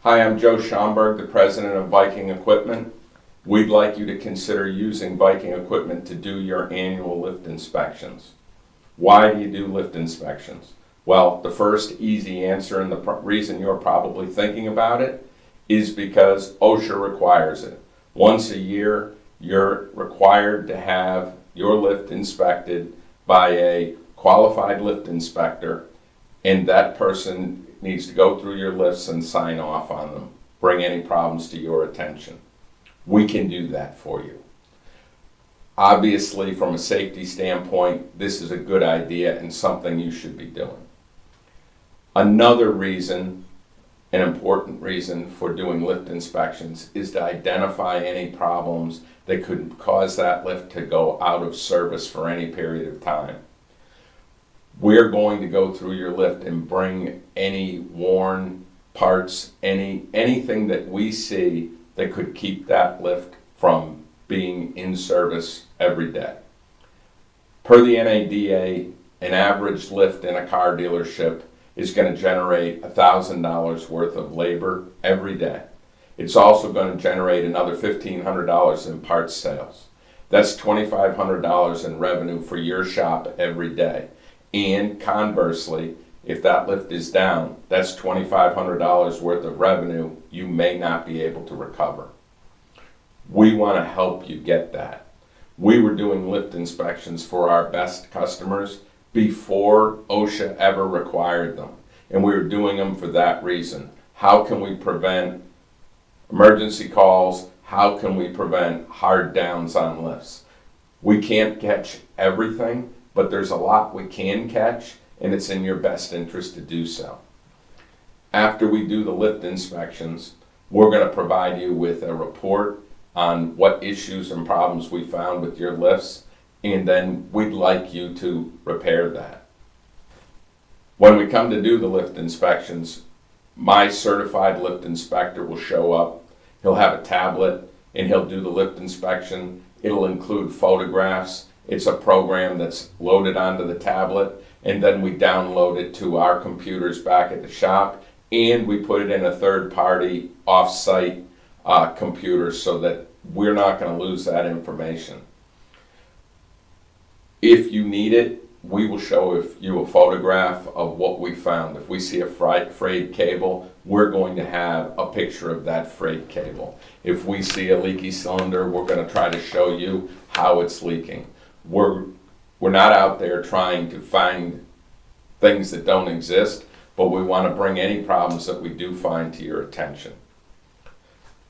Hi, I'm Joe Schomburg, the president of Viking Equipment. We'd like you to consider using Viking Equipment to do your annual lift inspections. Why do you do lift inspections? Well, the first easy answer and the reason you're probably thinking about it is because OSHA requires it. Once a year, you're required to have your lift inspected by a qualified lift inspector, and that person needs to go through your lifts and sign off on them. Bring any problems to your attention. We can do that for you. Obviously, from a safety standpoint, this is a good idea and something you should be doing. Another reason, an important reason for doing lift inspections is to identify any problems that could cause that lift to go out of service for any period of time. We're going to go through your lift and bring any worn parts, anything that we see that could keep that lift from being in service every day. Per the NADA, an average lift in a car dealership is going to generate $1,000 worth of labor every day. It's also going to generate another $1,500 in parts sales. That's $2,500 in revenue for your shop every day. And conversely, if that lift is down, that's $2,500 worth of revenue you may not be able to recover. We want to help you get that. We were doing lift inspections for our best customers before OSHA ever required them. And we were doing them for that reason. How can we prevent emergency calls? How can we prevent hard downs on lifts? We can't catch everything, but there's a lot we can catch, and it's in your best interest to do so. After we do the lift inspections, we're going to provide you with a report on what issues and problems we found with your lifts, and then we'd like you to repair that. When we come to do the lift inspections, my certified lift inspector will show up. He'll have a tablet, and he'll do the lift inspection. It'll include photographs. It's a program that's loaded onto the tablet, and then we download it to our computers back at the shop, and we put it in a third-party off-site computer so that we're not going to lose that information. If you need it, we will show you a photograph of what we found. If we see a frayed cable, we're going to have a picture of that frayed cable. If we see a leaky cylinder, we're going to try to show you how it's leaking. We're not out there trying to find things that don't exist, but we want to bring any problems that we do find to your attention.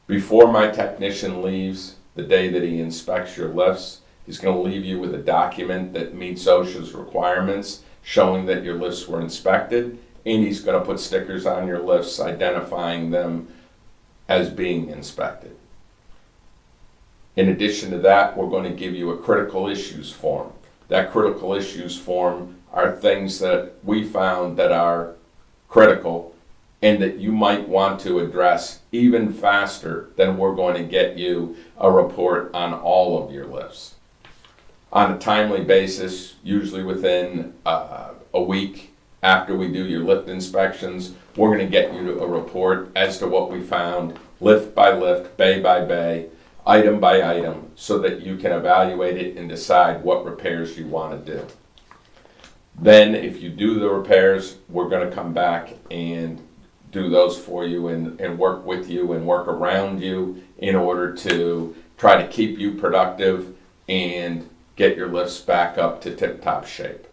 Before my technician leaves, the day that he inspects your lifts, he's going to leave you with a document that meets OSHA's requirements, showing that your lifts were inspected, and he's going to put stickers on your lifts identifying them as being inspected. In addition to that, we're going to give you a critical issues form. That critical issues form are things that we found that are critical and that you might want to address even faster than we're going to get you a report on all of your lifts. On a timely basis, usually within a week after we do your lift inspections, we're going to get you a report as to what we found, lift by lift, bay by bay, item by item, so that you can evaluate it and decide what repairs you want to do. Then if you do the repairs, we're going to come back and do those for you and work with you and work around you in order to try to keep you productive and get your lifts back up to tip-top shape.